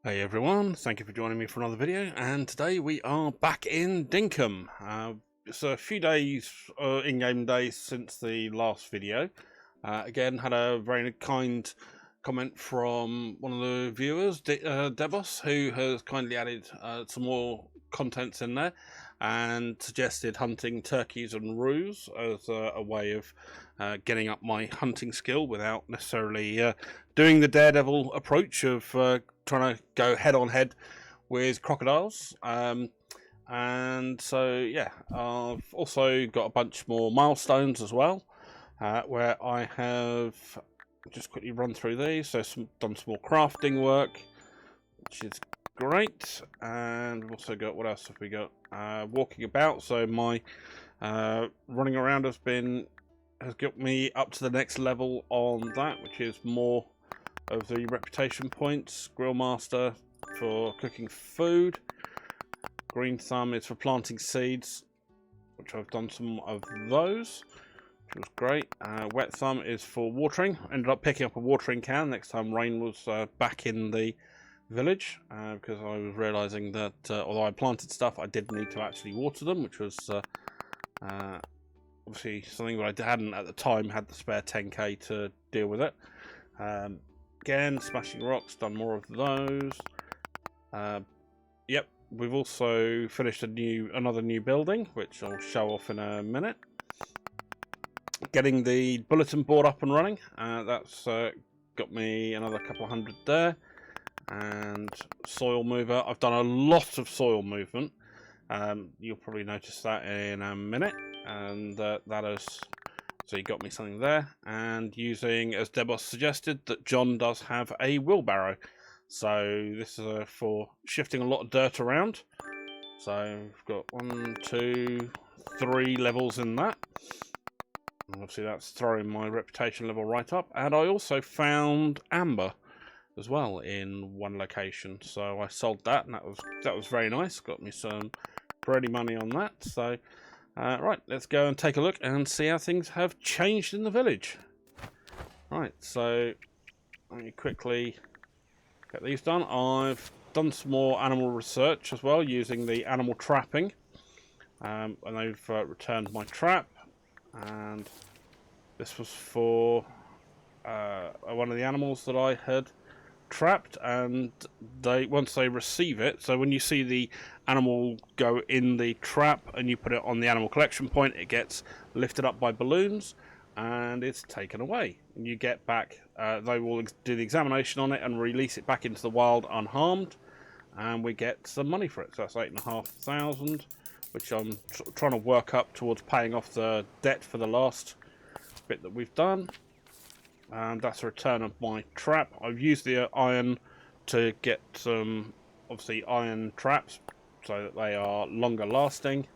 Hey everyone, thank you for joining me for another video, and today we are back in Dinkum. It's a few days, in-game days since the last video. Again, had a very kind comment from one of the viewers, Debos, who has kindly added some more contents in there and suggested hunting turkeys and roos as a way of getting up my hunting skill without necessarily doing the daredevil approach of trying to go head on head with crocodiles. And so yeah, I've also got a bunch more milestones as well, where I have just quickly run through these. So done some more crafting work, which is great. And we've also got, what else have we got? Walking about. So my running around has got me up to the next level on that, which is more of the reputation points. Grill master for cooking food. Green thumb is for planting seeds, which I've done some of those, which was great. Wet thumb is for watering. Ended up picking up a watering can next time rain was back in the village, because I was realizing that although I planted stuff, I did need to actually water them, which was obviously something that I hadn't at the time had the spare 10k to deal with it. Again, smashing rocks, done more of those. Yep, we've also finished another new building, which I'll show off in a minute. Getting the bulletin board up and running, that's got me another couple of hundred there. And soil mover, I've done a lot of soil movement. You'll probably notice that in a minute, and that has, so you got me something there. And using, as Debos suggested, that John does have a wheelbarrow, so this is for shifting a lot of dirt around. So we've got 1, 2, 3 levels in that, and obviously that's throwing my reputation level right up. And I also found amber as well in one location, so I sold that, and that was very nice. Got me some pretty money on that. So right, let's go and take a look and see how things have changed in the village. Right, so let me quickly get these done. I've done some more animal research as well using the animal trapping, and they've returned my trap, and this was for one of the animals that I had trapped, and once they receive it, so when you see the animal go in the trap and you put it on the animal collection point, it gets lifted up by balloons and it's taken away, and you get back, they will do the examination on it and release it back into the wild unharmed, and we get some money for it. So that's 8,500, which I'm trying to work up towards paying off the debt for the last bit that we've done. And that's a return of my trap. I've used the iron to get some, obviously, iron traps so that they are longer lasting.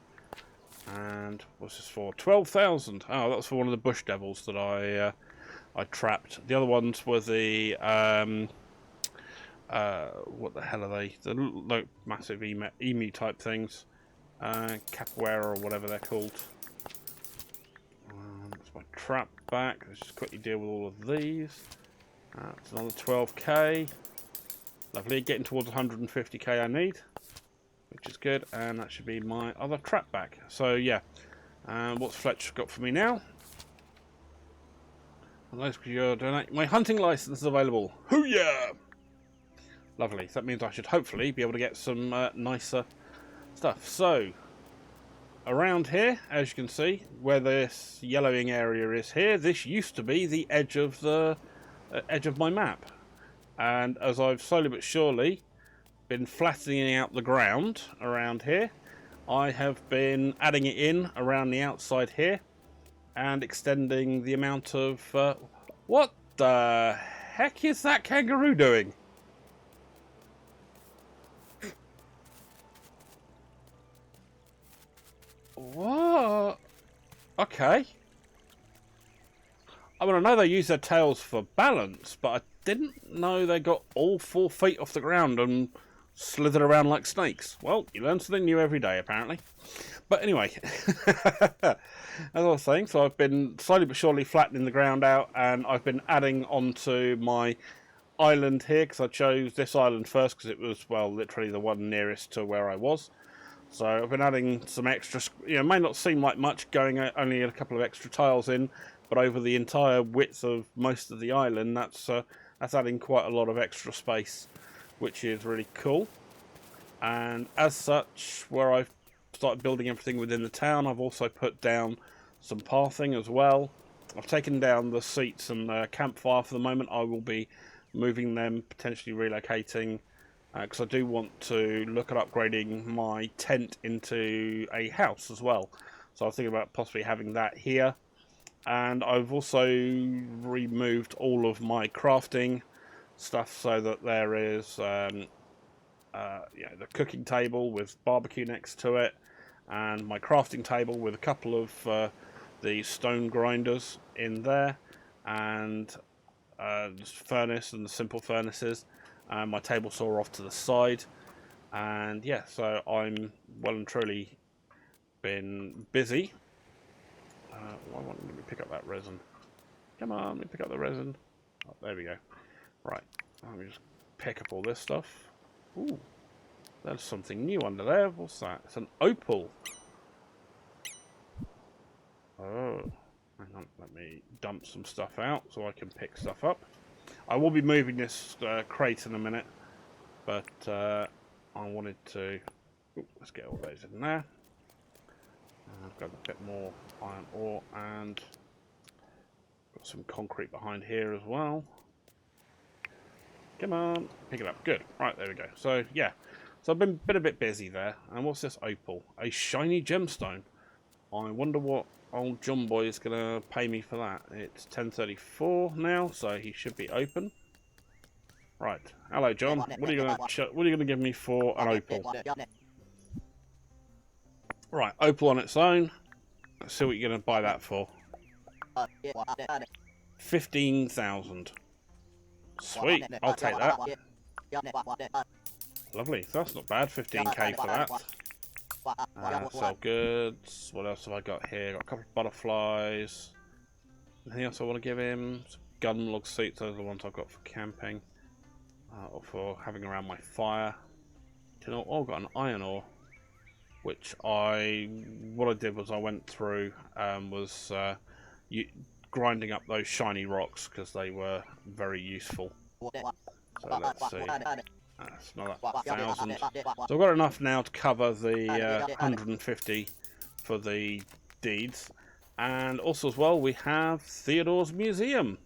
And what's this for? 12,000. Oh, that was for one of the bush devils that I trapped. The other ones were the what the hell are they? The massive emu type things, capoeira or whatever they're called. That's my trap back. Let's just quickly deal with all of these. It's another 12k. Lovely. Getting towards 150k I need, which is good. And that should be my other trap back. So yeah. What's Fletch got for me now? My hunting license is available. Hoo-yeah! Lovely. So that means I should hopefully be able to get some nicer stuff. So around here, as you can see, where this yellowing area is here, this used to be the edge of my map, and as I've slowly but surely been flattening out the ground around here, I have been adding it in around the outside here and extending the amount of what the heck is that kangaroo doing? What? Okay. I mean, I know they use their tails for balance, but I didn't know they got all 4 feet off the ground and slithered around like snakes. Well, you learn something new every day, apparently. But anyway, as I was saying, so I've been slowly but surely flattening the ground out, and I've been adding onto my island here because I chose this island first because it was, well, literally the one nearest to where I was. So I've been adding some extra, you know, it may not seem like much going only a couple of extra tiles in, but over the entire width of most of the island, that's adding quite a lot of extra space, which is really cool. And as such, where I've started building everything within the town, I've also put down some pathing as well. I've taken down the seats and the campfire for the moment. I will be moving them, potentially relocating, because I do want to look at upgrading my tent into a house as well. So I was thinking about possibly having that here. And I've also removed all of my crafting stuff so that there is the cooking table with barbecue next to it, and my crafting table with a couple of the stone grinders in there, and furnace and the simple furnaces, and my table saw off to the side. And yeah, so I'm well and truly been busy. Why won't let me pick up that resin? Come on, let me pick up the resin. Oh, there we go. Right, let me just pick up all this stuff. Ooh, there's something new under there. What's that? It's an opal. Oh, hang on, let me dump some stuff out so I can pick stuff up. I will be moving this crate in a minute, but I wanted to... Ooh, let's get all those in there. I've got a bit more iron ore and got some concrete behind here as well. Come on, pick it up. Good. Right, there we go. So, yeah. So I've been a bit busy there. And what's this opal? A shiny gemstone. I wonder what old John Boy is going to pay me for that. It's 10:34 now, so he should be open. Right. Hello, John. What are you going to give me for an opal? Right, opal on its own. Let's see what you're going to buy that for. 15,000. Sweet, I'll take that. Lovely, so that's not bad. 15k for that. Sell goods. What else have I got here? Got a couple of butterflies. Anything else I want to give him? Some gun log seats. Those are the ones I've got for camping. Or for having around my fire. You know, I've got an iron ore. Which what I did was I went through grinding up those shiny rocks because they were very useful. So let's see. That's another 1,000. So I've got enough now to cover the 150 for the deeds. And also as well, we have Theodore's Museum.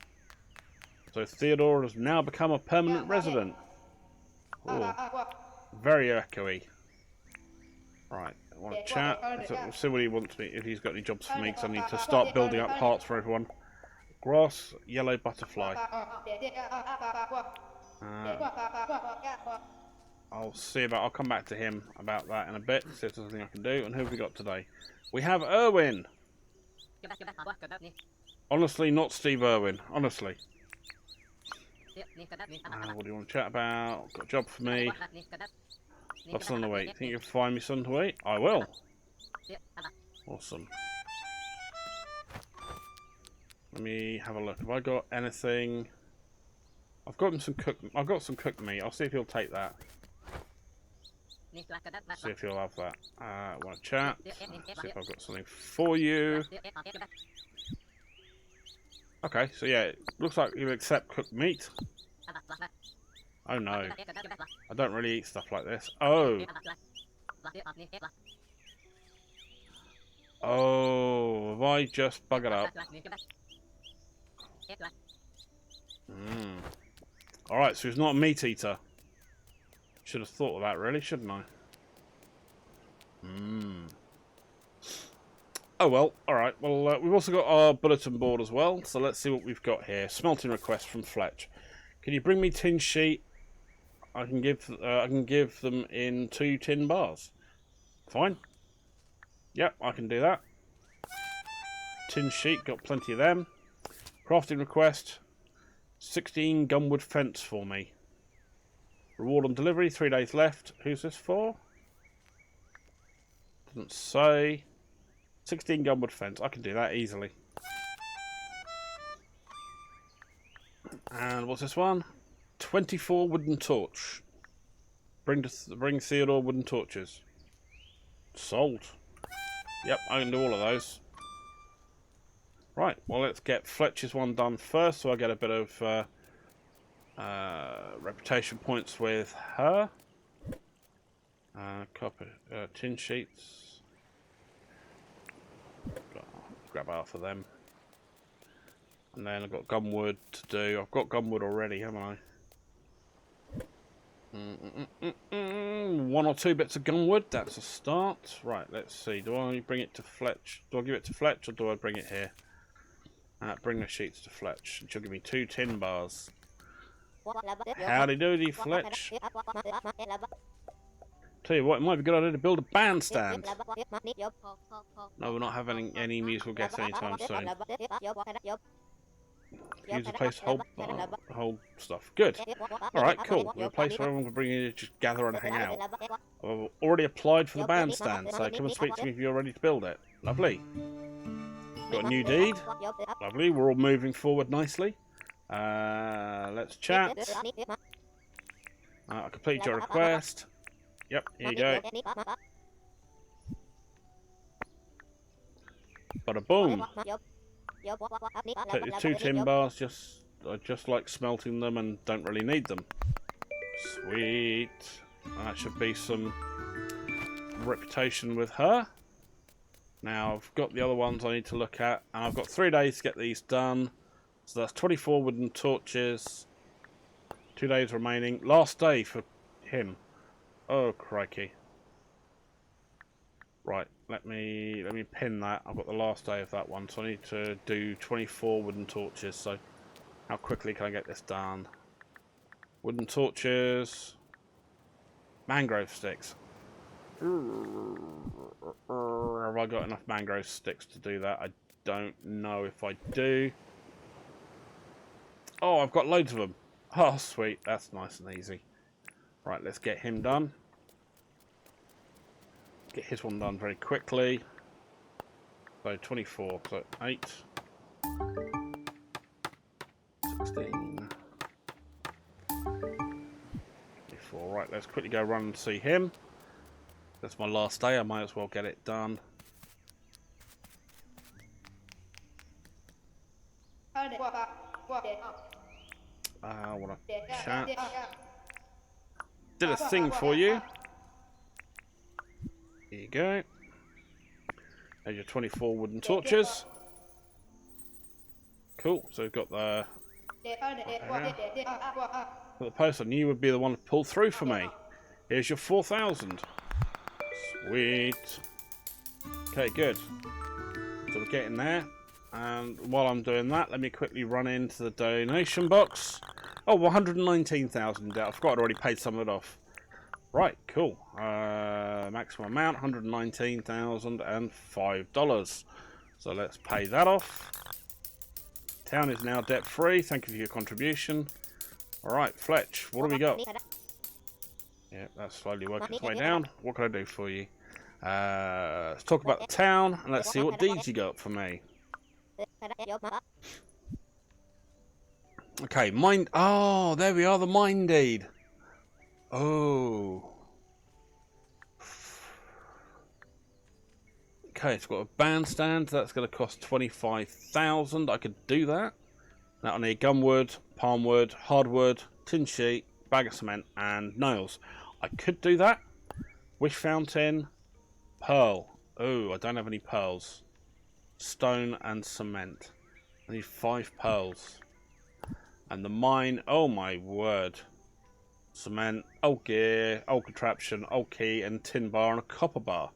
So Theodore has now become a permanent resident. Ooh, very echoey. Right, I want to chat. We'll see what he wants me, if he's got any jobs for me, because I need to start building up hearts for everyone. Grass, yellow butterfly. I'll come back to him about that in a bit, see if there's anything I can do. And who have we got today? We have Irwin. Honestly, not Steve Irwin, honestly. What do you want to chat about? Got a job for me. Got something to eat. Think you can find me something to eat? I will. Awesome. Let me have a look. Have I got anything? I've got some cooked meat. I'll see if he'll take that. See if he'll have that. I want to chat. See if I've got something for you. Okay, so yeah, it looks like you accept cooked meat. Oh no, I don't really eat stuff like this. Oh, have I just buggered up? Alright, so he's not a meat eater. Should have thought of that really, shouldn't I? Oh well, alright. Well, we've also got our bulletin board as well, so let's see what we've got here. Smelting request from Fletch. Can you bring me tin sheet? I can give them in 2 tin bars. Fine. Yep, I can do that. Tin sheet, got plenty of them. Crafting request. 16 gunwood fence for me. Reward on delivery, 3 days left. Who's this for? Doesn't say. 16 gunwood fence. I can do that easily. And what's this one? 24 wooden torch. Bring Theodore wooden torches. Sold. Yep, I can do all of those. Right, well, let's get Fletcher's one done first, so I get a bit of reputation points with her. Copper, tin sheets. Grab half of them. And then I've got gunwood to do. I've got gunwood already, haven't I? One or two bits of gunwood, that's a start. Right, let's see. Do I bring it to Fletch? Do I give it to Fletch or do I bring it here? Bring the sheets to Fletch. She'll give me 2 tin bars. Howdy doody, Fletch. Tell you what, it might be a good idea to build a bandstand. No, we're not having any musical guests anytime soon. Use a place to hold stuff. Good. Alright, cool. We're a place where everyone can bring in, just gather and hang out. I've already applied for the bandstand, so come and speak to me if you're ready to build it. Lovely. Got a new deed. Lovely. We're all moving forward nicely. Let's chat. I completed your request. Yep, here you go. Bada boom. Take the 2 tin bars, I just like smelting them and don't really need them. Sweet. That should be some reputation with her. Now I've got the other ones I need to look at, and I've got 3 days to get these done. So that's 24 wooden torches. 2 days remaining. Last day for him. Oh crikey. Right, let me pin that. I've got the last day of that one, so I need to do 24 wooden torches. So how quickly can I get this done? Wooden torches. Mangrove sticks. Have I got enough mangrove sticks to do that? I don't know if I do. Oh, I've got loads of them. Oh, sweet. That's nice and easy. Right, let's get him done. Get his one done very quickly. So 24, so 8, 16, 24. Right, let's quickly go run and see him. That's my last day, I might as well get it done. I want to chat. Did a thing for you. Here you go. There's your 24 wooden torches. Cool. So we've got the post. I knew you would be the one to pull through for me. Here's your 4,000. Sweet. Okay, good. So we're getting there. And while I'm doing that, let me quickly run into the donation box. Oh, 119,000 debt. I forgot I'd already paid some of it off. Right, cool. Maximum amount, $119,005. So let's pay that off. Town is now debt-free. Thank you for your contribution. Alright, Fletch, what do we got? Yeah, that's slowly working its way down. What can I do for you? Let's talk about the town, and let's see what deeds you got for me. Okay, mine. Oh, there we are, the mine deed. Oh. Okay, it's got a bandstand. That's going to cost 25,000. I could do that. Now I need gunwood, palmwood, hardwood, tin sheet, bag of cement, and nails. I could do that. Wish fountain, pearl. Oh, I don't have any pearls. Stone and cement. I need 5 pearls. And the mine, oh my word. Cement, old gear, old contraption, old key, and tin bar and a copper bar.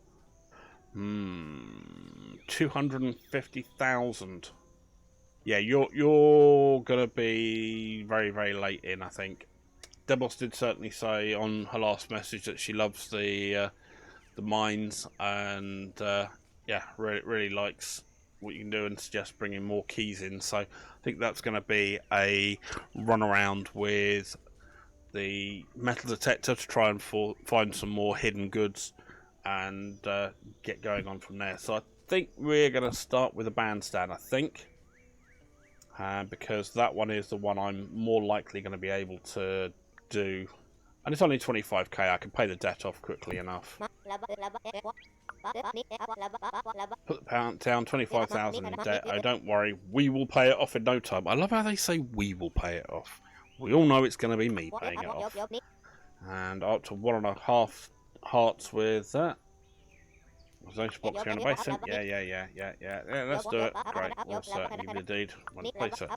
250,000. Yeah, you're gonna be very, very late in, I think. Debos did certainly say on her last message that she loves the mines and yeah, really likes what you can do and suggests bringing more keys in. So I think that's going to be a run around with the metal detector to try and find some more hidden goods and get going on from there. So I think we're going to start with a bandstand, I think. because that one is the one I'm more likely going to be able to do. And it's only 25k, I can pay the debt off quickly enough. Put the pound down, 25,000 in debt. Oh, don't worry, we will pay it off in no time. I love how they say we will pay it off. We all know it's going to be me paying it off. And up to 1.5 hearts with that. There's a box here in the basement. Yeah, let's do it. Great, we'll certainly be the deed when we place it.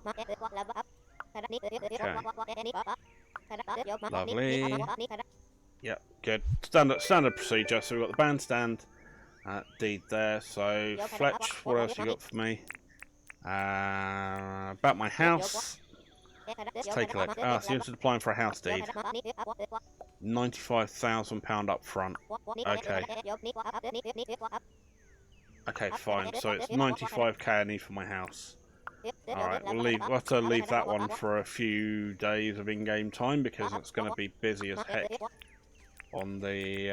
Okay. Lovely. Yep, good. Standard procedure. So we've got the bandstand deed there. So Fletch, what else you got for me? About my house. Let's take a look. Ah, so you're applying for a house deed. £95,000 up front. Okay. Okay, fine. So it's 95k I need for my house. Alright, we'll have to leave that one for a few days of in-game time because it's going to be busy as heck on the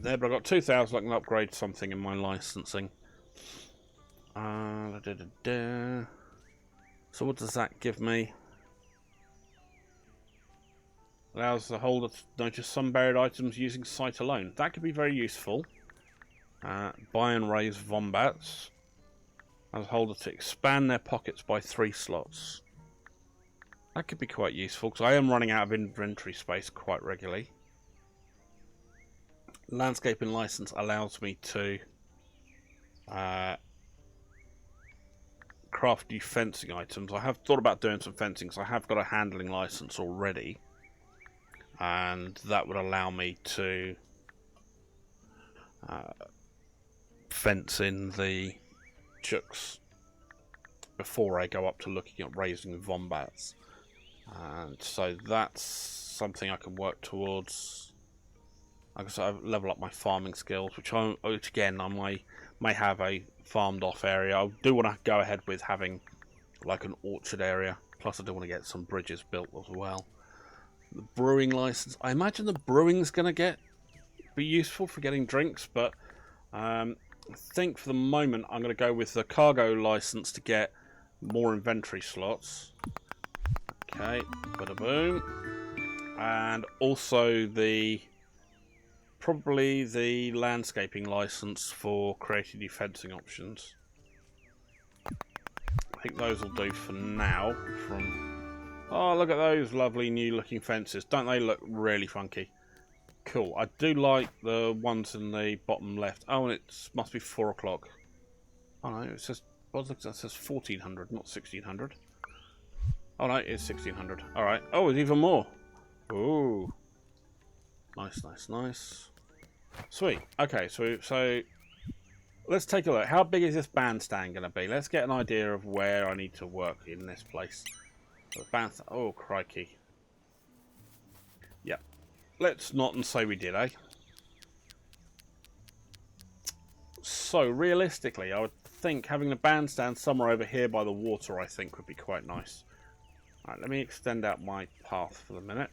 there, but I've got 2,000 I can upgrade something in my licensing. So what does that give me? Allows the holder to notice some buried items using sight alone. That could be very useful. Buy and raise wombats. Allows the holder to expand their pockets by 3 slots. That could be quite useful because I am running out of inventory space quite regularly. Landscaping license allows me to craft new fencing items. I have thought about doing some fencing because I have got a handling license already. And that would allow me to fence in the chooks before I go up to looking at raising wombats. And so that's something I can work towards. Like I said, I level up my farming skills, which again I may have a farmed off area. I do want to go ahead with having like an orchard area. Plus I do want to get some bridges built as well. The brewing license. I imagine the brewing's going to be useful for getting drinks, but I think for the moment I'm going to go with the cargo license to get more inventory slots. Okay, bada boom. And also probably the landscaping license for creating new fencing options. I think those will do for now. Oh, look at those lovely new looking fences. Don't they look really funky? Cool. I do like the ones in the bottom left. Oh, and it must be 4 o'clock. Oh no, it says, it says 1400, not 1600. Oh no, it's 1600. Alright. Oh, it's even more. Ooh. Nice, nice, nice. Sweet. Okay, so let's take a look. How big is this bandstand going to be? Let's get an idea of where I need to work in this place. Oh, crikey. Yep. Let's not and say we did, eh? So, realistically, I would think having a bandstand somewhere over here by the water, I think, would be quite nice. Alright, let me extend out my path for the minute.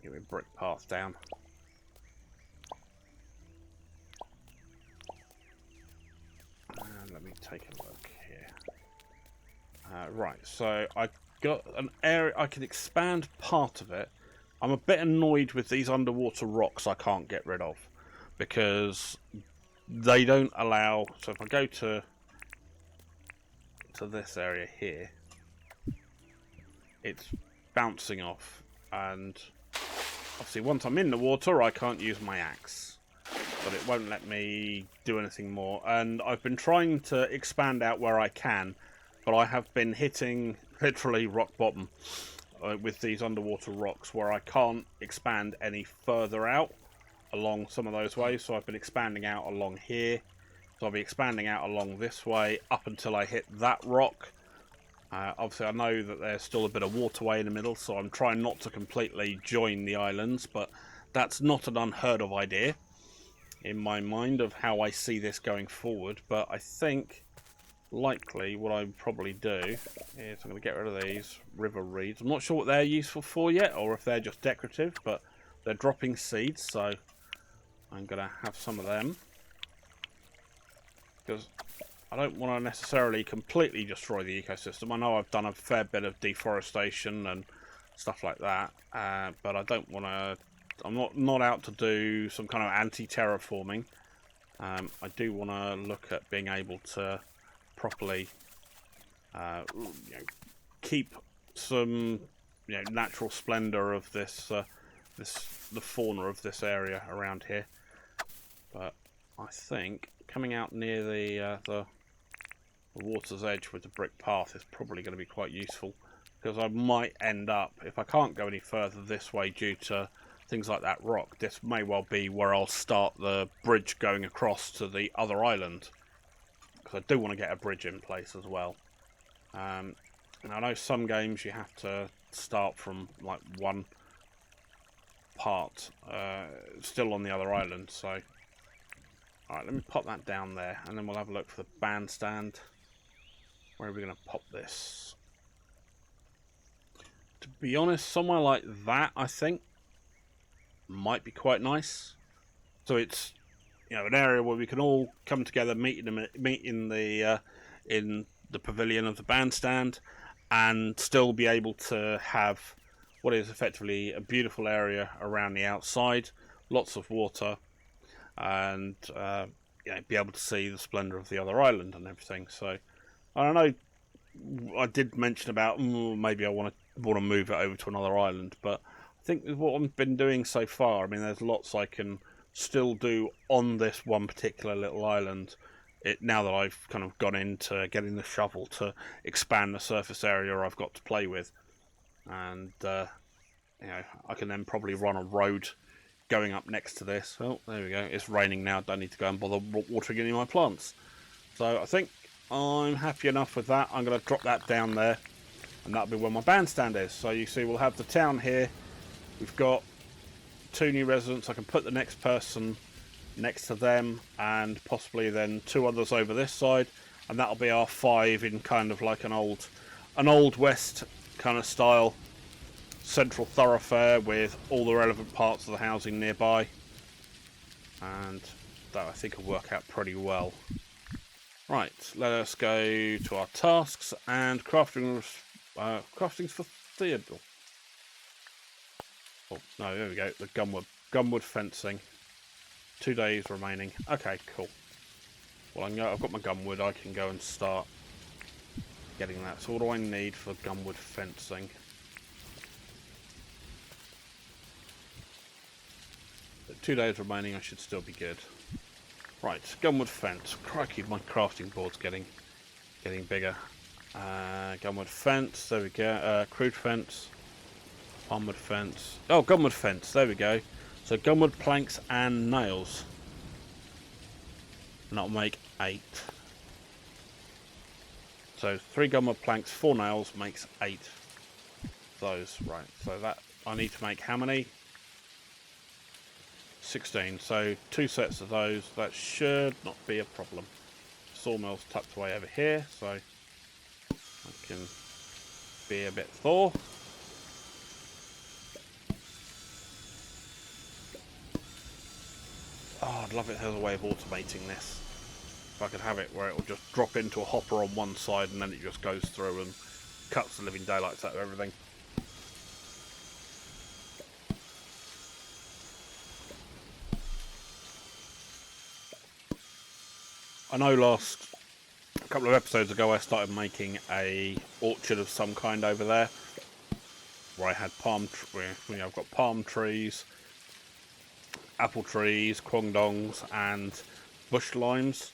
Give me a brick path down. And let me take a look here. Right, so I got an area, I can expand part of it. I'm a bit annoyed with these underwater rocks I can't get rid of because they don't allow, so if I go to this area here, it's bouncing off, and obviously once I'm in the water I can't use my axe, but it won't let me do anything more. And I've been trying to expand out where I can, but I have been hitting literally rock bottom with these underwater rocks where I can't expand any further out along some of those ways. So I've been expanding out along here, so I'll be expanding out along this way up until I hit that rock. Obviously I know that there's still a bit of waterway in the middle, so I'm trying not to completely join the islands, but that's not an unheard of idea in my mind of how I see this going forward. But I think likely what I would probably do is I'm going to get rid of these river reeds. I'm not sure what they're useful for yet, or if they're just decorative, but they're dropping seeds, so I'm going to have some of them. because I don't want to necessarily completely destroy the ecosystem. I know I've done a fair bit of deforestation and stuff like that, but I don't want to. I'm not out to do some kind of anti-terraforming. I do want to look at being able to properly keep some natural splendor of this the fauna of this area around here. But I think coming out near the water's edge with the brick path is probably going to be quite useful, because I might end up, if I can't go any further this way due to things like that rock, this may well be where I'll start the bridge going across to the other island, because I do want to get a bridge in place as well. And I know some games you have to start from like one part still on the other island, so alright, let me pop that down there and then we'll have a look for the bandstand. Where are we going to pop this? To be honest, somewhere like that I think might be quite nice. So it's an area where we can all come together, meet in the pavilion of the bandstand, and still be able to have what is effectively a beautiful area around the outside, lots of water, and be able to see the splendour of the other island and everything. So I don't know. I did mention about maybe I want to move it over to another island, but I think with what I've been doing so far, I mean, there's lots I can still do on this one particular little island. Now that I've kind of gone into getting the shovel to expand the surface area I've got to play with, and I can then probably run a road going up next to this. Oh, there we go. It's raining now. Don't need to go and bother watering any of my plants. So I think I'm happy enough with that. I'm going to drop that down there, and that'll be where my bandstand is. So you see, we'll have the town here. We've got 2 new residents. I can put the next person next to them, and possibly then 2 others over this side, and that'll be our 5 in kind of like an old west kind of style central thoroughfare with all the relevant parts of the housing nearby, and that I think will work out pretty well. Right, let us go to our tasks and crafting's for Theodore. Oh no, there we go. The gunwood fencing. 2 days remaining. Okay, cool. Well, I've got my gunwood. I can go and start getting that. So what do I need for gunwood fencing? But 2 days remaining. I should still be good. Right, gunwood fence. Crikey, my crafting board's getting bigger. Gunwood fence. There we go. Crude fence. Palmwood fence. Oh, gunwood fence. There we go. So gunwood planks and nails. And that'll make 8. So 3 gunwood planks, 4 nails makes 8. Those, right. So that I need to make how many? 16. So 2 sets of those. That should not be a problem. Sawmill's tucked away over here, so I can be a bit Thor. Oh, I'd love it if there was a way of automating this. If I could have it where it will just drop into a hopper on one side and then it just goes through and cuts the living daylights out of everything. I know a couple of episodes ago I started making a orchard of some kind over there, where I had I've got palm trees, apple trees, kwangdongs, and bush limes.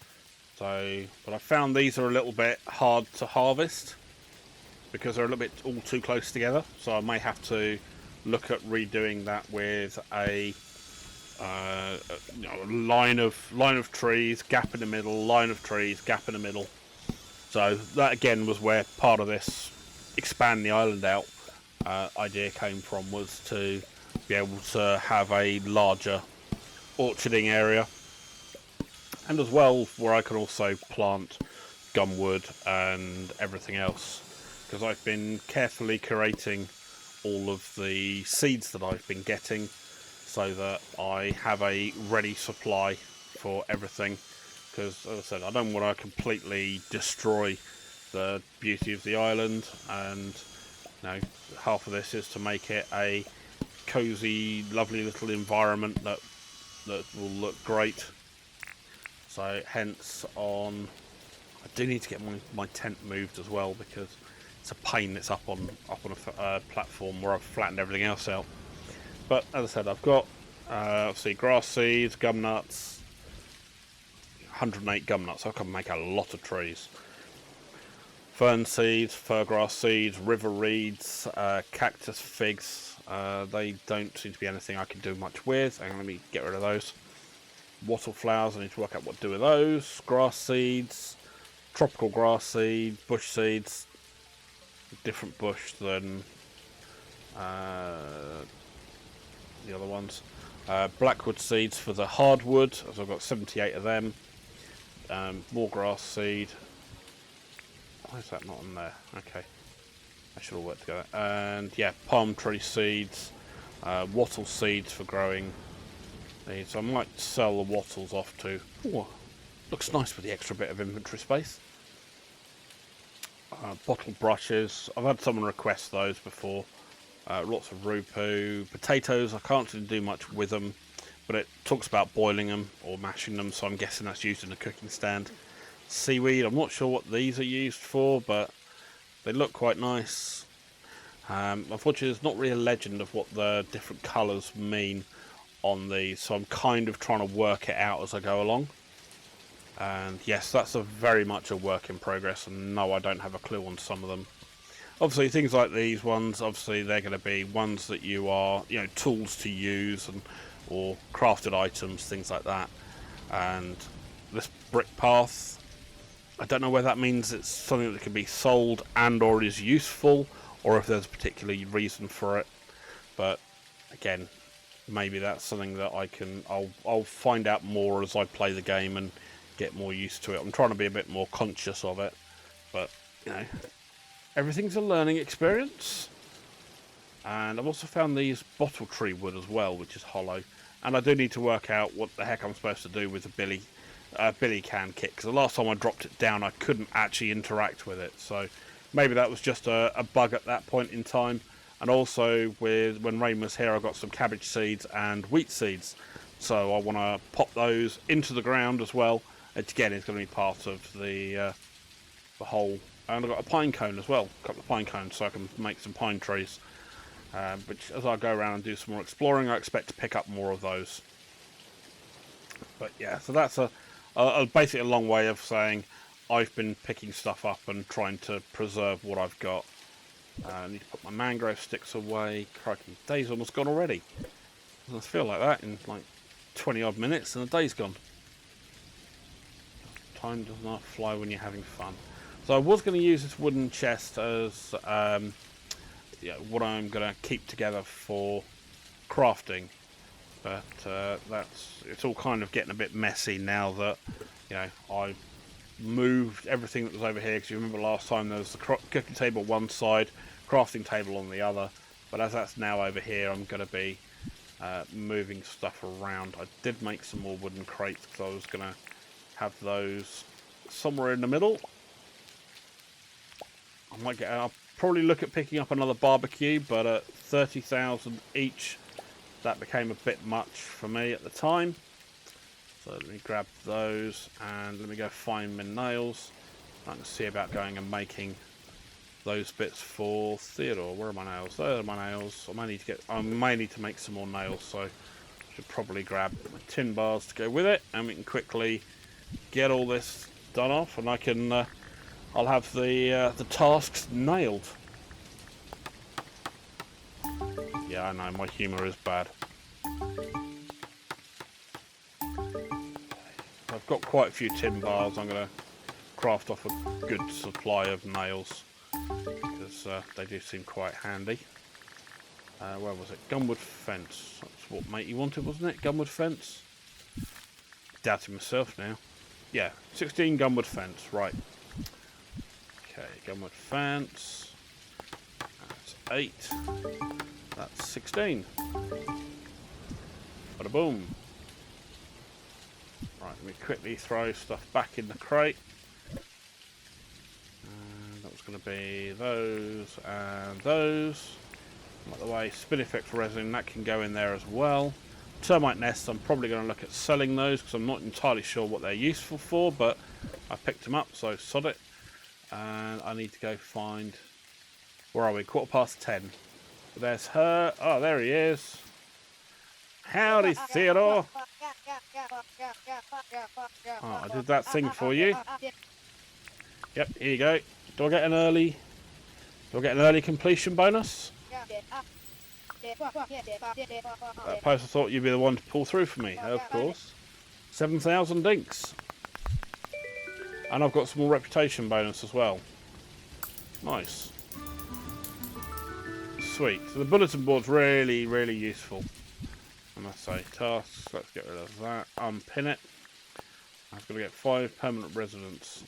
So, but I found these are a little bit hard to harvest because they're a little bit all too close together. So I may have to look at redoing that with a line of trees, gap in the middle, line of trees, gap in the middle. So that again was where part of this expand the island out idea came from, was to be able to have a larger orcharding area, and as well where I can also plant gumwood and everything else, because I've been carefully curating all of the seeds that I've been getting so that I have a ready supply for everything, because, as I said, I don't want to completely destroy the beauty of the island, and you know, half of this is to make it a cozy, lovely little environment that will look great. So hence on, I do need to get my tent moved as well, because it's a pain. It's up on a platform where I've flattened everything else out. But as I said, I've got obviously grass seeds, gum nuts, 108 gum nuts. I can make a lot of trees. Fern seeds, furgrass seeds, river reeds, cactus figs. They don't seem to be anything I can do much with. Hang on, let me get rid of those. Wattle flowers, I need to work out what to do with those. Grass seeds, tropical grass seed, bush seeds. Different bush than the other ones. Blackwood seeds for the hardwood, as I've got 78 of them. More grass seed. Why is that not on there? Okay. They should all work together. And yeah, palm tree seeds. Wattle seeds for growing these. I might sell the wattles off too. Ooh, looks nice with the extra bit of inventory space. Bottle brushes. I've had someone request those before. Lots of rupu. Potatoes, I can't really do much with them, but it talks about boiling them or mashing them, so I'm guessing that's used in a cooking stand. Seaweed, I'm not sure what these are used for, but they look quite nice. Unfortunately, there's not really a legend of what the different colours mean on these, so I'm kind of trying to work it out as I go along. And yes, that's very much a work in progress, and no, I don't have a clue on some of them. Obviously, things like these ones, obviously they're going to be ones that you are, you know, tools to use, and or crafted items, things like that. And this brick path, I don't know whether that means it's something that can be sold and or is useful, or if there's a particular reason for it. But again, maybe that's something that I'll find out more as I play the game and get more used to it. I'm trying to be a bit more conscious of it, but you know, everything's a learning experience. And I've also found these bottle tree wood as well, which is hollow, and I do need to work out what the heck I'm supposed to do with the billy can kit, because the last time I dropped it down I couldn't actually interact with it, so maybe that was just a bug at that point in time. And also, when Rain was here, I got some cabbage seeds and wheat seeds, so I want to pop those into the ground as well. Again, it's going to be part of the whole. And I've got a pine cone as well, a couple of pine cones, so I can make some pine trees. Which, as I go around and do some more exploring, I expect to pick up more of those. But yeah, so that's basically a long way of saying I've been picking stuff up and trying to preserve what I've got. I need to put my mangrove sticks away. Crikey, day's almost gone already. Doesn't feel like that in like 20 odd minutes and the day's gone. Time does not fly when you're having fun. So I was going to use this wooden chest as what I'm going to keep together for crafting, but it's all kind of getting a bit messy now that I moved everything that was over here, because you remember last time there was the cooking table one side, crafting table on the other, but as that's now over here, I'm going to be moving stuff around. I did make some more wooden crates because I was going to have those somewhere in the middle. I'll probably look at picking up another barbecue, but at 30,000 each, that became a bit much for me at the time. So let me grab those and let me go find my nails. I can see about going and making those bits for Theodore. Where are my nails? There are my nails. I may need to make some more nails, so I should probably grab my tin bars to go with it, and we can quickly get all this done off, and I'll have the tasks nailed. Yeah, I know, my humour is bad. I've got quite a few tin bars. I'm going to craft off a good supply of nails, because they do seem quite handy. Where was it? Gunwood fence. That's what matey wanted, wasn't it? Gunwood fence? Doubting myself now. Yeah, 16 gunwood fence, right. Okay, gunwood fence. That's 8. That's 16. Bada boom. Right, let me quickly throw stuff back in the crate. And that was going to be those and those. By the way, spin effect resin, that can go in there as well. Termite nests, I'm probably going to look at selling those because I'm not entirely sure what they're useful for, but I picked them up, so sod it. And I need to go find... Where are we? 10:15. There's her. Oh, there he is. Howdy, Theodore. Oh, I did that thing for you. Yep, here you go. Do I get an early completion bonus? That post, I thought you'd be the one to pull through for me. Of course. 7,000 dinks. And I've got some more reputation bonus as well. Nice. Sweet. So the bulletin board's really, really useful. I must say. Tasks. Let's get rid of that. Unpin it. I've got to get 5 permanent residents.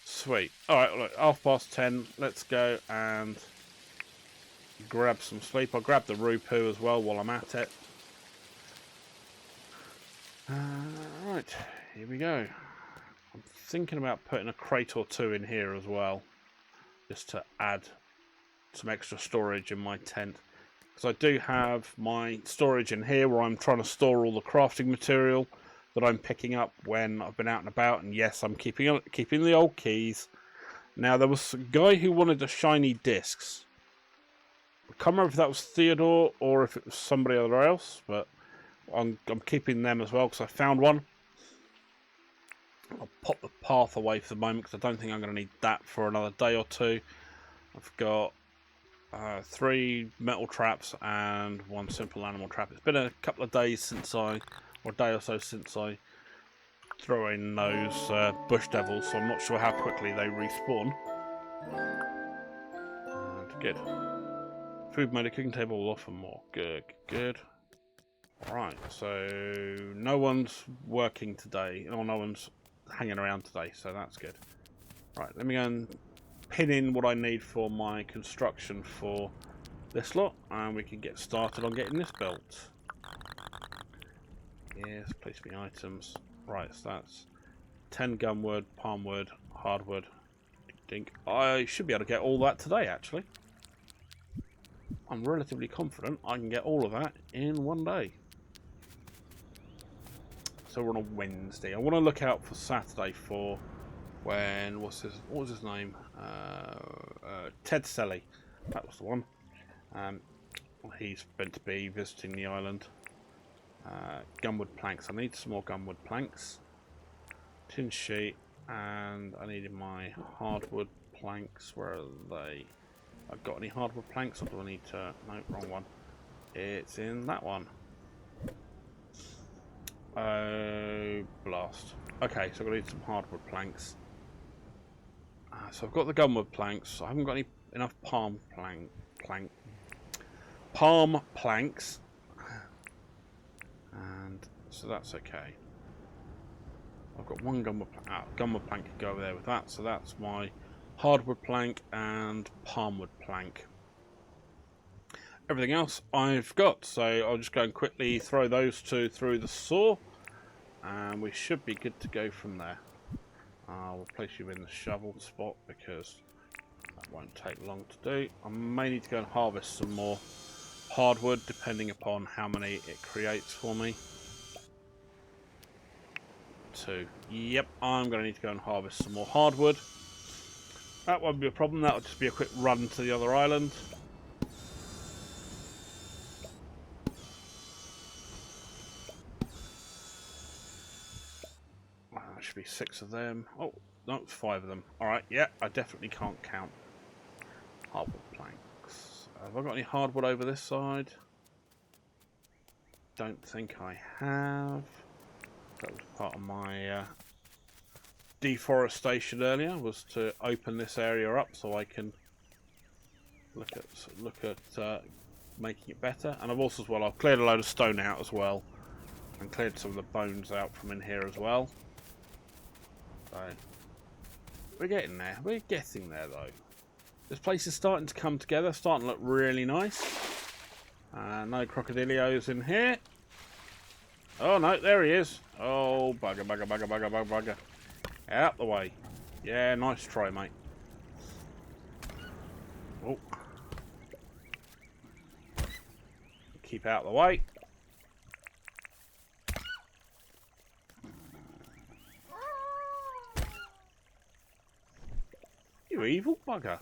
Sweet. Alright, look, 10:30. Let's go and grab some sleep. I'll grab the Rupu as well while I'm at it. Right, here we go. I'm thinking about putting a crate or 2 in here as well, just to add some extra storage in my tent. Because I do have my storage in here where I'm trying to store all the crafting material that I'm picking up when I've been out and about. And yes, I'm keeping the old keys. Now, there was a guy who wanted the shiny discs. I can't remember if that was Theodore or if it was somebody else, but I'm keeping them as well because I found one. I'll pop the path away for the moment because I don't think I'm going to need that for another day or 2. I've got 3 metal traps and 1 simple animal trap. It's been a couple of days since or a day or so since I throw in those bush devils, so I'm not sure how quickly they respawn. And good. Food made a cooking table will offer more. Good, good. Alright, so no one's working today, or no one's hanging around today, so that's good. Right, let me go and pin in what I need for my construction for this lot, and we can get started on getting this built. Yes, place me items. Right, so that's 10 gunwood, palm wood, hardwood, dink. I should be able to get all that today, actually. I'm relatively confident I can get all of that in one day. So we're on a Wednesday. I want to look out for Saturday for when what was his name? Ted Selly. That was the one. He's meant to be visiting the island. Gunwood planks. I need some more gunwood planks. Tin sheet, and I needed my hardwood planks. Where are they? I've got any hardwood planks, or do I need to? No, wrong one. It's in that one. Oh, blast. Okay, so I'm going to need some hardwood planks. So I've got the gunwood planks. I haven't got enough palm planks. And so that's okay. I've got 1 gunwood plank to go over there with that. So that's my hardwood plank and palmwood plank. Everything else I've got, so I'll just go and quickly throw those 2 through the saw, and we should be good to go from there. We'll place you in the shovel spot because that won't take long to do. I may need to go and harvest some more hardwood depending upon how many it creates for me. 2. Yep, I'm going to need to go and harvest some more hardwood. That won't be a problem, that'll just be a quick run to the other island. There should be 6 of them. Oh, no, it's 5 of them. Alright, yeah, I definitely can't count hardwood planks. Have I got any hardwood over this side? Don't think I have. That was part of my deforestation earlier, was to open this area up so I can look at making it better. And I've also, as well, I've cleared a load of stone out as well, and cleared some of the bones out from in here as well. So we're getting there. We're getting there though. This place is starting to come together, starting to look really nice. No crocodilios in here. Oh no, there he is. Oh, bugger, bugger, bugger, bugger, bugger, bugger. Out the way. Yeah, nice try, mate. Oh. Keep out the way. You evil bugger.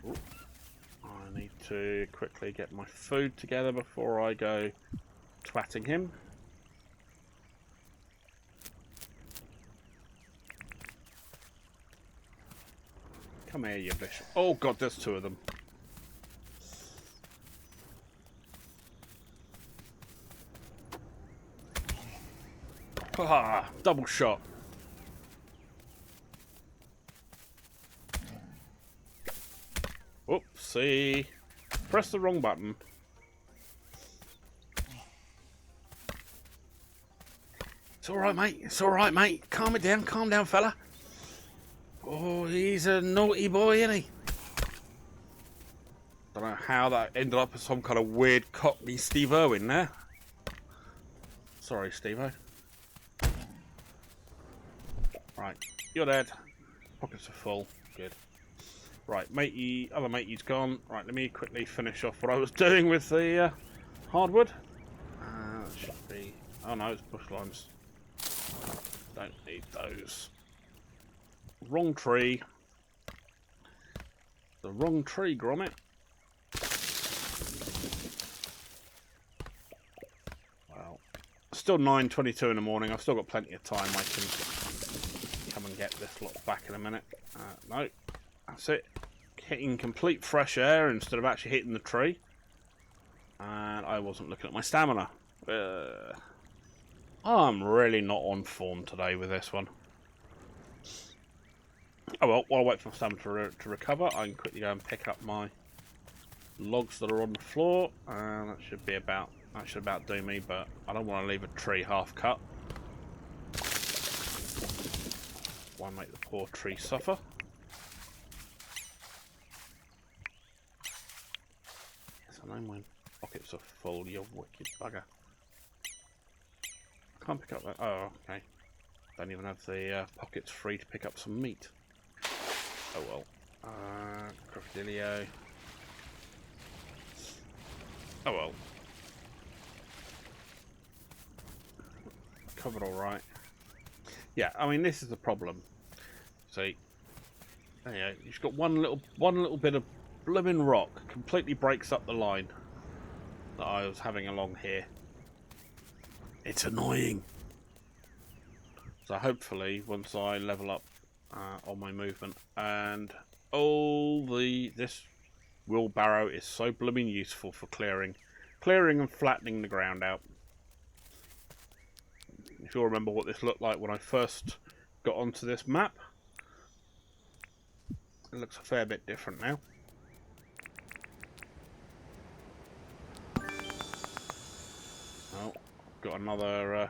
Ooh. I need to quickly get my food together before I go twatting him. Come here, you bishop. Oh god, there's two of them. Ah, double shot. Oopsie. Press the wrong button. It's alright, mate. It's alright, mate. Calm down, fella. Oh, he's a naughty boy, isn't he? Don't know how that ended up as some kind of weird Cockney Steve Irwin there. Sorry, Steve-O. Right, you're dead. Pockets are full. Good. Right, matey, other matey's gone. Right, let me quickly finish off what I was doing with the hardwood. That should be... Oh no, it's bush limes. Don't need those. Wrong tree. The wrong tree, Gromit. Well, still 9:22 in the morning. I've still got plenty of time. I can come and get this lot back in a minute. No, that's it. Hitting complete fresh air instead of actually hitting the tree. And I wasn't looking at my stamina. I'm really not on form today with this one. Oh well, while I wait for my stamina to recover, I can quickly go and pick up my logs that are on the floor. And that should about do me, but I don't want to leave a tree half cut. Why make the poor tree suffer? Yes, I know my pockets are full, you wicked bugger. Can't pick up that. Oh, okay. Don't even have the pockets free to pick up some meat. Oh well. Crocodilio. Oh well. Covered all right. Yeah, I mean this is the problem. See, there you go. You've got one little bit of blooming rock completely breaks up the line that I was having along here. It's annoying. So hopefully, once I level up on my movement, and this wheelbarrow is so blooming useful for clearing and flattening the ground out. If you'll remember what this looked like when I first got onto this map, it looks a fair bit different now. Oh, got another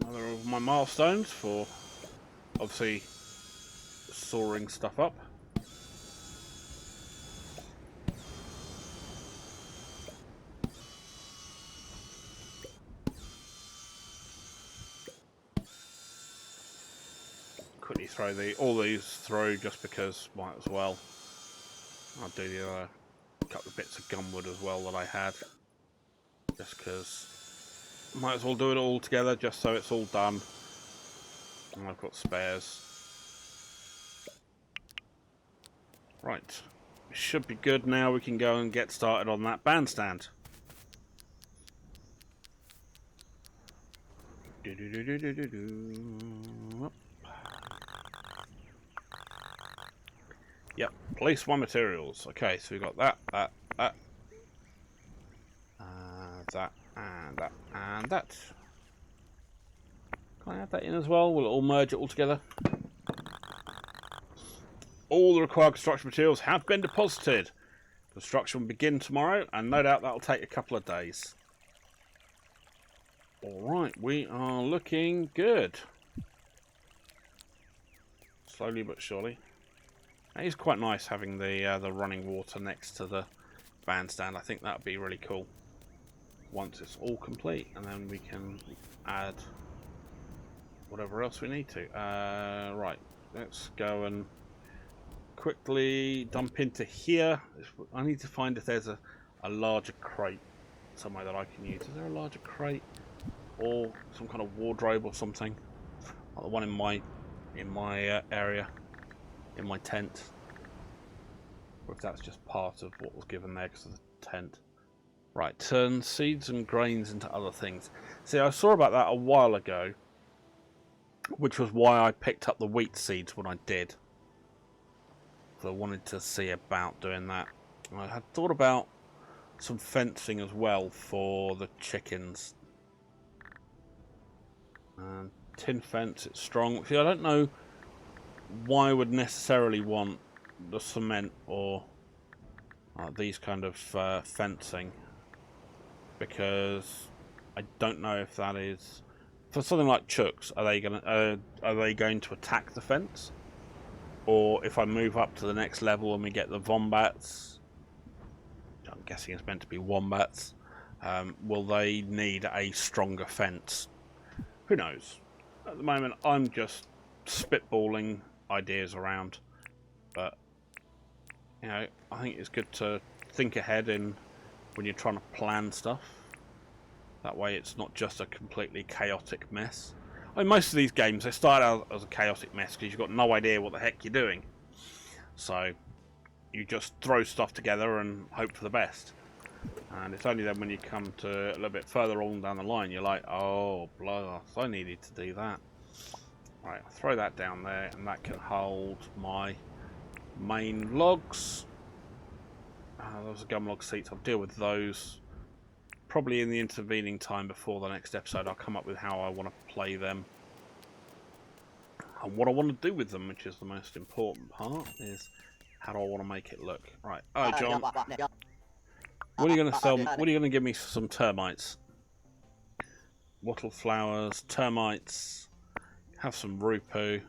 of my milestones for obviously soaring stuff up. Quickly throw all these through just because might as well. I'll do the other couple of bits of gumwood as well that I had, just because might as well do it all together just so it's all done. And I've got spares. Right, it should be good now. We can go and get started on that bandstand. Yep, place one materials. Okay, so we've got that, that, and that. Can I add that in as well? Will it all merge it all together? All the required construction materials have been deposited. Construction will begin tomorrow, and no doubt that'll take a couple of days. Alright, we are looking good. slowly but surely. It is quite nice having the running water next to the bandstand. I think that would be really cool once it's all complete, and then we can add whatever else we need to. Right, let's go and quickly dump into here. I need to find if there's a larger crate somewhere that I can use. Is there a larger crate or some kind of wardrobe or something? Like the one in my area, in my tent. Or if that's just part of what was given there because of the tent. Right, turn seeds and grains into other things. See, I saw about that a while ago, which was why I picked up the wheat seeds when I did. So I wanted to see about doing that. I had thought about some fencing as well for the chickens. Tin fence, it's strong. See, I don't know why I would necessarily want the cement or these kind of fencing, because I don't know if that is for something like chooks. Are they going to attack the fence? Or if I move up to the next level and we get the wombats, I'm guessing it's meant to be wombats, will they need a stronger fence? Who knows? At the moment, I'm just spitballing ideas around. But, you know, I think it's good to think ahead when you're trying to plan stuff. That way it's not just a completely chaotic mess. I mean, most of these games, they start out as a chaotic mess because you've got no idea what the heck you're doing. So, you just throw stuff together and hope for the best. And it's only then when you come to a little bit further on down the line, you're like, oh, blast, I needed to do that. Right, I'll throw that down there, and that can hold my main logs. Those are gum log seats. I'll deal with those. Probably in the intervening time before the next episode, I'll come up with how I want to play them. And what I want to do with them, which is the most important part, is how do I want to make it look. Right, oh John, what are you going to sell? What are you going to give me for some termites? Wattle flowers, termites, have some rupu.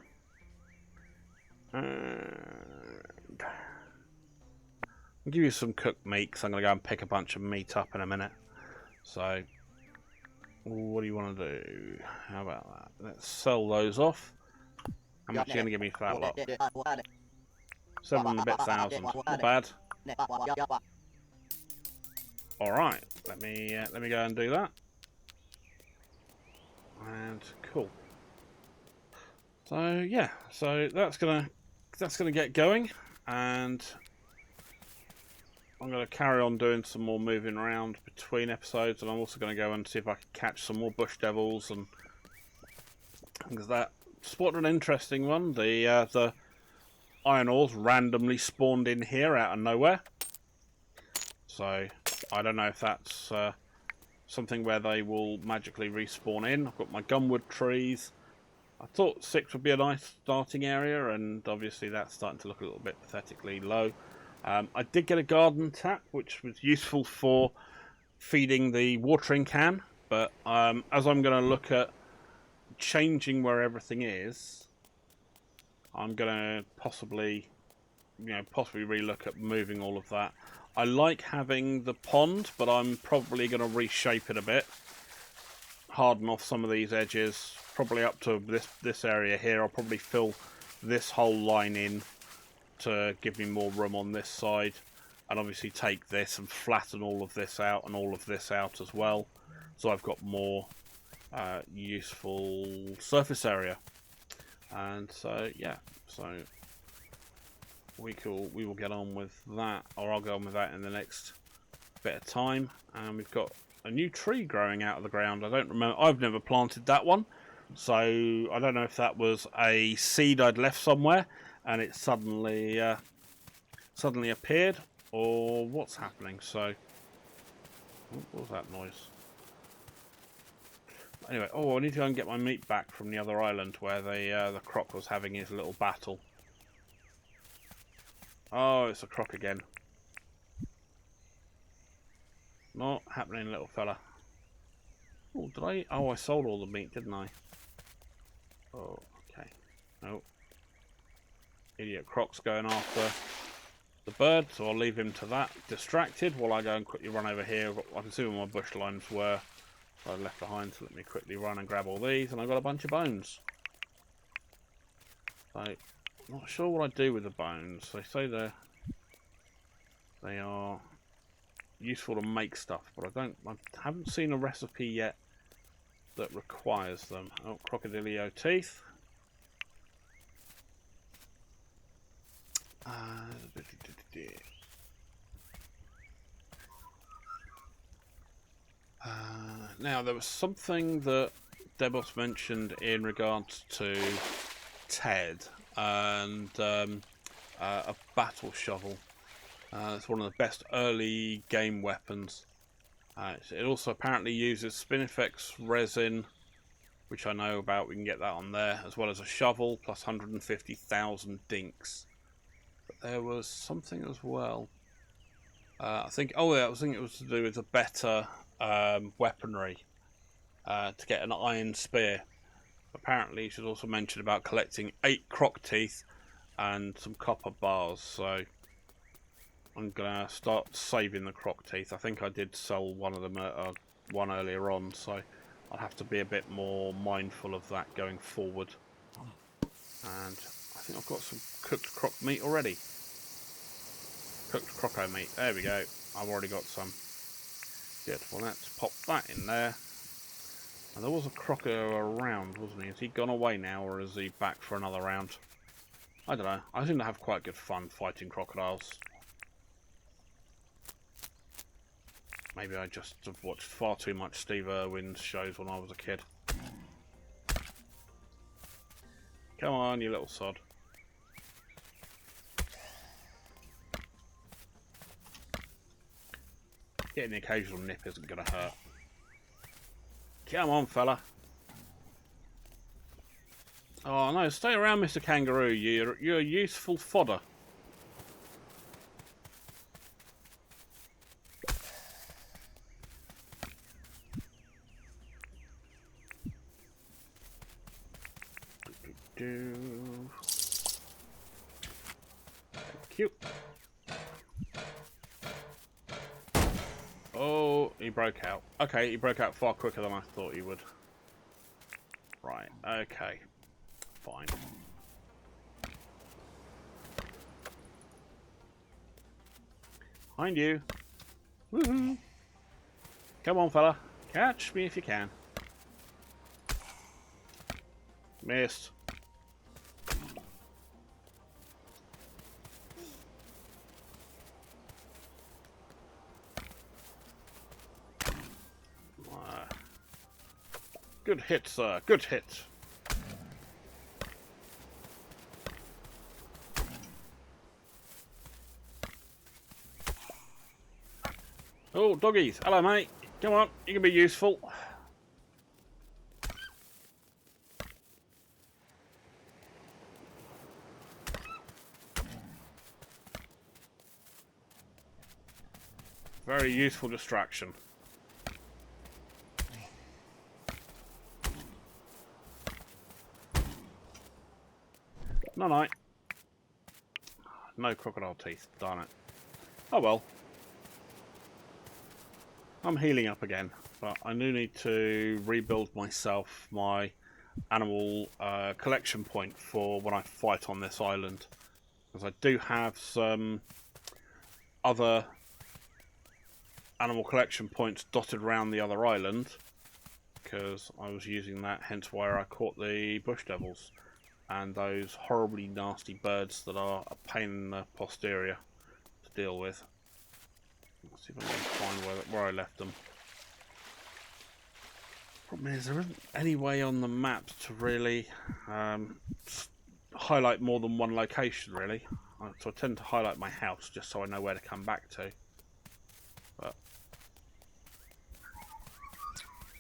And I'll give you some cooked meat, because I'm going to go and pick a bunch of meat up in a minute. So, what do you want to do? How about that? Let's sell those off. How much are you going to give me for that lot? 7 and a bit thousand. Not bad. Alright, let me go and do that. And cool. So yeah, so that's gonna get going, and I'm going to carry on doing some more moving around between episodes, and I'm also going to go and see if I can catch some more bush devils, and because that spotted an interesting one. The iron ores randomly spawned in here out of nowhere, so I don't know if that's something where they will magically respawn in. I've got my gumwood trees. I thought 6 would be a nice starting area, and obviously that's starting to look a little bit pathetically low. I did get a garden tap, which was useful for feeding the watering can, but as I'm going to look at changing where everything is, I'm going to possibly relook at moving all of that. I like having the pond, but I'm probably going to reshape it a bit, harden off some of these edges, probably up to this area here. I'll probably fill this whole line in to give me more room on this side, and obviously take this and flatten all of this out and all of this out as well, so I've got more useful surface area. And so yeah, so we will get on with that, or I'll go on with that in the next bit of time. And we've got a new tree growing out of the ground. I don't remember, I've never planted that one, so I don't know if that was a seed I'd left somewhere and it suddenly appeared, or what's happening. So what was that noise? Anyway, I need to go and get my meat back from the other island where the croc was having his little battle. Oh, it's a croc again. Not happening, little fella. Oh, did I? Oh, I sold all the meat, didn't I? Oh, okay. No. idiot croc's going after the bird, so I'll leave him to that, distracted, while I go and quickly run over here. I can see where my bush lines were I left behind, so let me quickly run and grab all these, and I've got a bunch of bones. So, I'm not sure what I do with the bones. They say they are useful to make stuff, but I haven't seen a recipe yet that requires them. Oh, crocodilio teeth. Now, there was something that Debos mentioned in regards to Ted and a battle shovel. It's one of the best early game weapons. It also apparently uses Spinifex resin, which I know about. We can get that on there, as well as a shovel plus 150,000 dinks. But there was something as well. I think it was to do with a better weaponry to get an iron spear. Apparently, she's also mentioned about collecting 8 croc teeth and some copper bars. So I'm gonna start saving the croc teeth. I think I did sell one of them one earlier on, so I'll have to be a bit more mindful of that going forward. And I think I've got some cooked croc meat already. Cooked croco meat. There we go. I've already got some. Good. Well, let's pop that in there. And there was a croco around, wasn't he? Has he gone away now, or is he back for another round? I don't know. I seem to have quite good fun fighting crocodiles. Maybe I just have watched far too much Steve Irwin's shows when I was a kid. Come on, you little sod. Getting the occasional nip isn't going to hurt. Come on, fella. Oh no, stay around, Mr. Kangaroo. You're useful fodder. Cute. Oh, he broke out. Okay, he broke out far quicker than I thought he would. Right, okay. Fine. Behind you. Woohoo! Come on, fella. Catch me if you can. Missed. Good hit, sir. Good hit. Oh, doggies. Hello, mate. Come on. You can be useful. Very useful distraction. No. No crocodile teeth. Darn it. Oh well. I'm healing up again, but I do need to rebuild myself my animal collection point for when I fight on this island. Because I do have some other animal collection points dotted around the other island. Because I was using that, hence why I caught the bush devils. And those horribly nasty birds that are a pain in the posterior to deal with. Let's see if I can find where I left them. Problem is, there isn't any way on the map to really highlight more than one location, really. So I tend to highlight my house just so I know where to come back to. But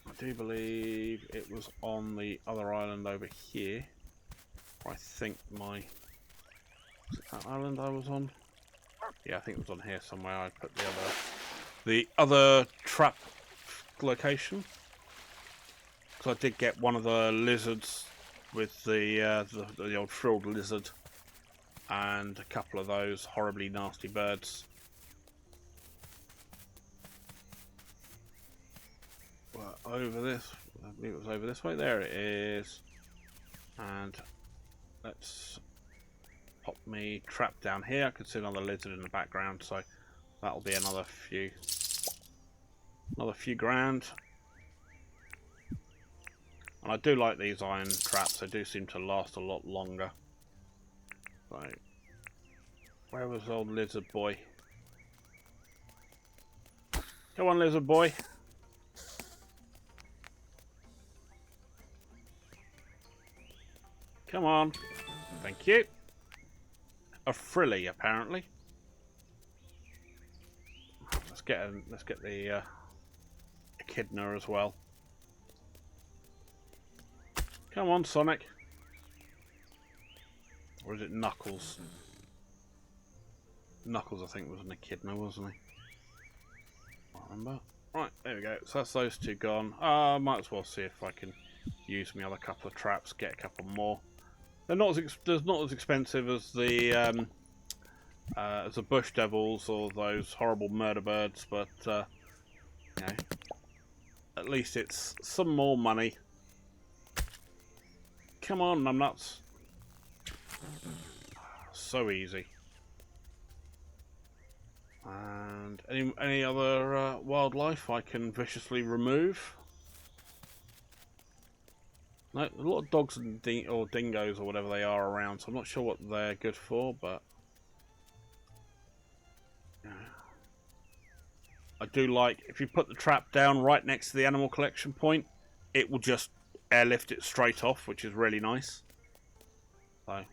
I do believe it was on the other island over here. I think was it that island I was on? Yeah, I think it was on here somewhere. I put the other trap location, because I did get one of the lizards with the old frilled lizard and a couple of those horribly nasty birds. Well, over this, I believe it was over this way. There it is. And let's pop me trap down here. I can see another lizard in the background, so that'll be another few grand. And I do like these iron traps. They do seem to last a lot longer. So, where was old lizard boy? Come on, lizard boy. Come on. Thank you. A frilly, apparently. Let's get the echidna as well. Come on, Sonic. Or is it Knuckles? Knuckles, I think, was an echidna, wasn't he? I remember. Right, there we go. So that's those two gone. I might as well see if I can use my other couple of traps, get a couple more. They're not as expensive as the bush devils or those horrible murder birds, but you know, at least it's some more money. Come on, numbnuts. So easy. And any other wildlife I can viciously remove? No, a lot of dogs and dingoes or whatever they are around, so I'm not sure what they're good for, but yeah. I do like, if you put the trap down right next to the animal collection point, it will just airlift it straight off, which is really nice. So,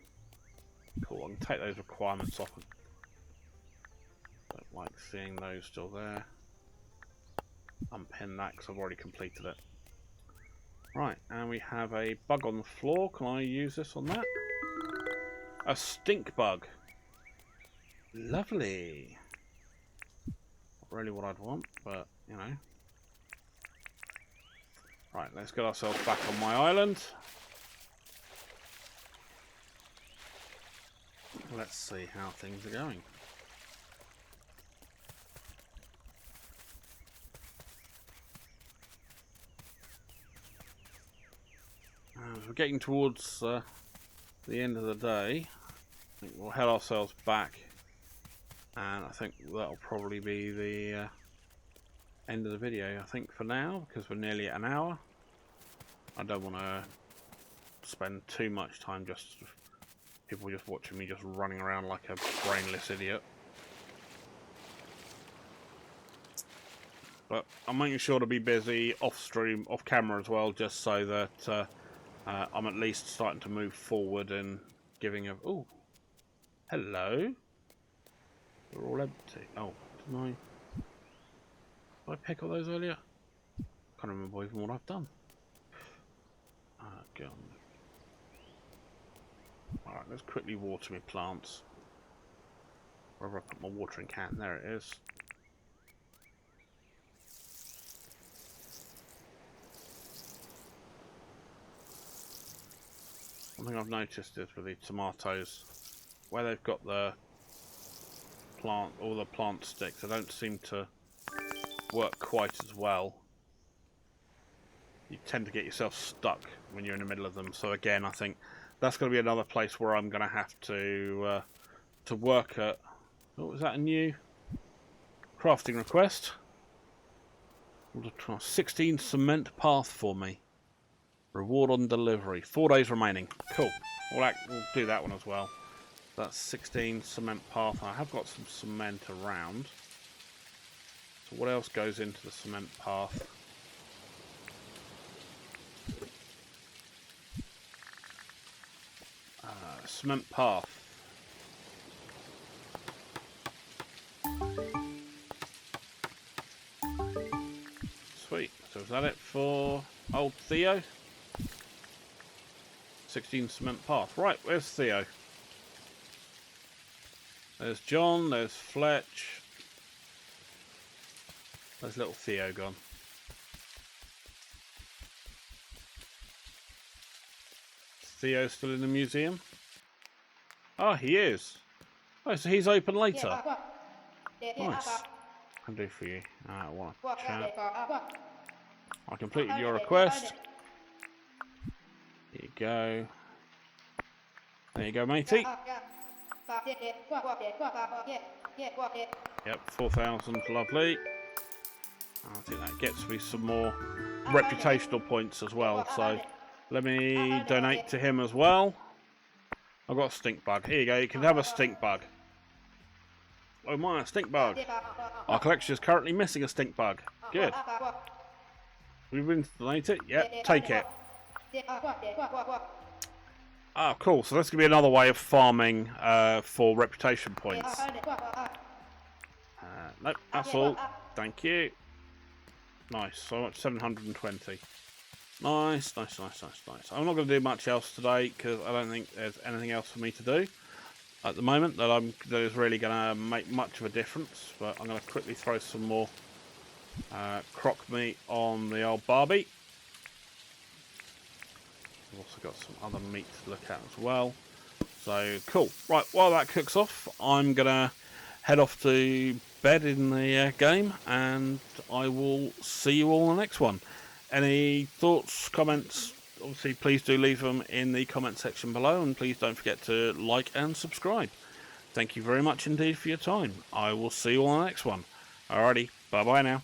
cool, I can take those requirements off. Don't like seeing those still there. Unpin that because I've already completed it. Right, and we have a bug on the floor. Can I use this on that? A stink bug. Lovely. Not really what I'd want, but, you know. Right, let's get ourselves back on my island. Let's see how things are going. As we're getting towards the end of the day, I think we'll head ourselves back, and I think that'll probably be the end of the video, I think, for now, because we're nearly at an hour. I don't want to spend too much time just people just watching me just running around like a brainless idiot. But I'm making sure to be busy off stream, off camera as well, just so that I'm at least starting to move forward and giving a... Oh, hello. They're all empty. Oh, did I pick all those earlier? Can't remember even what I've done. Go on. Alright, let's quickly water my plants. Wherever I put my watering can, there it is. One thing I've noticed is with the tomatoes, where they've got the plant, all the plant sticks, they don't seem to work quite as well. You tend to get yourself stuck when you're in the middle of them. So again, I think that's going to be another place where I'm going to have to work at. Oh, was that a new crafting request? 16 cement path for me. Reward on delivery. 4 days remaining. Cool. We'll do that one as well. That's 16 cement path. I have got some cement around. So what else goes into the cement path? Cement path. Sweet. So is that it for old Theo? 16 cement path. Right, where's Theo? There's John, there's Fletch. There's little Theo gone. Is Theo still in the museum? Oh, he is. Oh, so he's open later. Nice. Can do for you. I want to chat. I completed your request. There you go. There you go, matey. Yep, 4,000, lovely. I think that gets me some more reputational points as well, so let me donate to him as well. I've got a stink bug. Here you go, you can have a stink bug. Oh my, a stink bug. Our collection is currently missing a stink bug. Good. We've been to donate it? Yep, take it. Ah, cool. So that's going to be another way of farming for reputation points. Nope, that's all. Thank you. Nice. So much 720. Nice, nice, nice, nice, nice. I'm not going to do much else today because I don't think there's anything else for me to do at the moment that is really going to make much of a difference. But I'm going to quickly throw some more croc meat on the old Barbie. I've also got some other meat to look at as well. So, cool. Right, while that cooks off, I'm going to head off to bed in the game, and I will see you all in the next one. Any thoughts, comments, obviously please do leave them in the comment section below, and please don't forget to like and subscribe. Thank you very much indeed for your time. I will see you all in the next one. Alrighty, bye-bye now.